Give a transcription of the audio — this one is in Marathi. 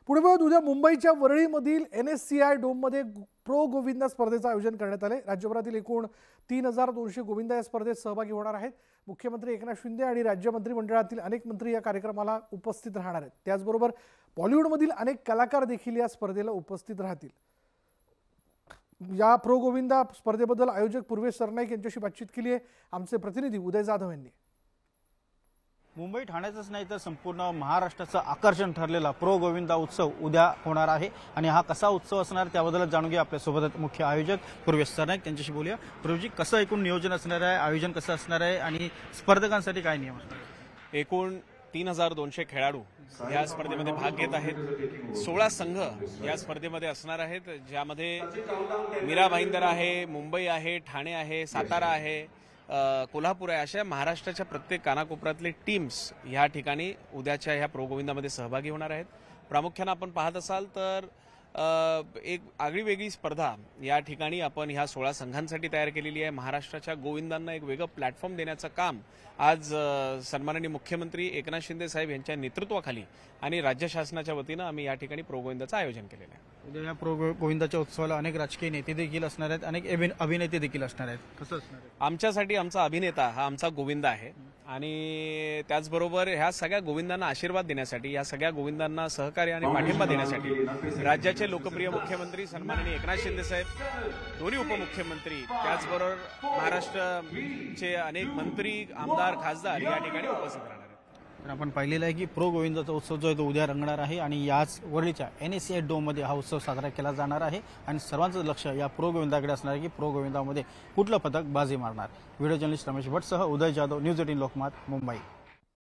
पुढे बघत उद्या मुंबईच्या वरळीमधील NSCI डोममध्ये प्रो गोविंदा स्पर्धेचं आयोजन करण्यात आले। राज्यभरातील एकूण 3200 गोविंदा या स्पर्धेत सहभागी होणार आहेत। मुख्यमंत्री एकनाथ शिंदे आणि राज्य मंत्रिमंडळातील अनेक मंत्री या कार्यक्रमाला उपस्थित राहणार आहेत। त्याचबरोबर बॉलिवूडमधील अनेक कलाकार देखील या स्पर्धेला उपस्थित राहतील। या प्रो गोविंदा स्पर्धेबद्दल आयोजक पूर्वेश सरनाईक यांच्याशी बातचीत केली आहे आमचे प्रतिनिधी उदय जाधव यांनी। मुंबई ठाण्याचंच नाही तर संपूर्ण महाराष्ट्राचं आकर्षण ठरलेला प्रो गोविंदा उत्सव उद्या होणार आहे आणि हा कसा उत्सव असणार त्याबद्दल जाणून घेऊ। आपल्या सोबत मुख्य आयोजक पूर्वेश सरनाईक त्यांच्याशी बोलूया। पूर्वेशजी, कसं एकूण नियोजन असणार आहे, आयोजन कसं असणार आहे आणि स्पर्धकांसाठी काय नियम असणार? एकूण 3200 खेळाडू या स्पर्धेमध्ये भाग घेत आहेत। 16 संघ या स्पर्धेमध्ये असणार आहेत, ज्यामध्ये मीरा भाईंदर आहे, मुंबई आहे, ठाणे आहे, सातारा आहे, कोल्हापूर आहे, अशा महाराष्ट्राच्या प्रत्येक कानाकोपऱ्यातले टीम्स या ठिकाणी उद्याच्या ह्या प्रो गोविंदामध्ये सहभागी होणार आहेत। प्रामुख्याने आपण पाहत असाल तर एक आगळीवेगळी स्पर्धा या ठिकाणी आपण ह्या 16 संघांसाठी तयार केलेली आहे। महाराष्ट्राच्या गोविंदांना एक वेगळं प्लॅटफॉर्म देण्याचं काम आज सन्माननीय मुख्यमंत्री एकनाथ शिंदे साहेब यांच्या नेतृत्वाखाली आणि राज्य शासनाच्या वतीनं आम्ही या ठिकाणी प्रो गोविंदाचं आयोजन केलेलं आहे। उद्या या प्रो गोविंदाच्या उत्सवाला अनेक राजकीय नेते देखील असणार आहेत, अनेक अभिनेते देखील असणार आहेत। कसं असणार आहे? आमच्यासाठी आमचा अभिनेता हा आमचा गोविंदा आहे आणि त्याचबरोबर ह्या सगळ्या गोविंदांना आशीर्वाद देण्यासाठी, या सगळ्या गोविंदांना सहकार्य आणि पाठिंबा देण्यासाठी राज्याचे लोकप्रिय मुख्यमंत्री सन्माननीय एकनाथ शिंदे साहेब, दोन्ही उपमुख्यमंत्री, त्याचबरोबर महाराष्ट्राचे अनेक मंत्री, आमदार, खासदार या ठिकाणी उपस्थित राहणार आहेत। तर आपण पाहिलेलं आहे की प्रो गोविंदाचा उत्सव जो आहे तो उद्या रंगणार आहे आणि याच वरळीच्या NSCI डोममध्ये हा उत्सव साजरा केला जाणार आहे आणि सर्वांचं लक्ष या प्रो गोविंदाकडे असणार आहे की प्रो गोविंदामध्ये कुठलं पदक बाजी मारणार। व्हिडिओ जर्नलिस्ट रमेश भट्टसह उदय जाधव, न्यूज 18 लोकमत, मुंबई।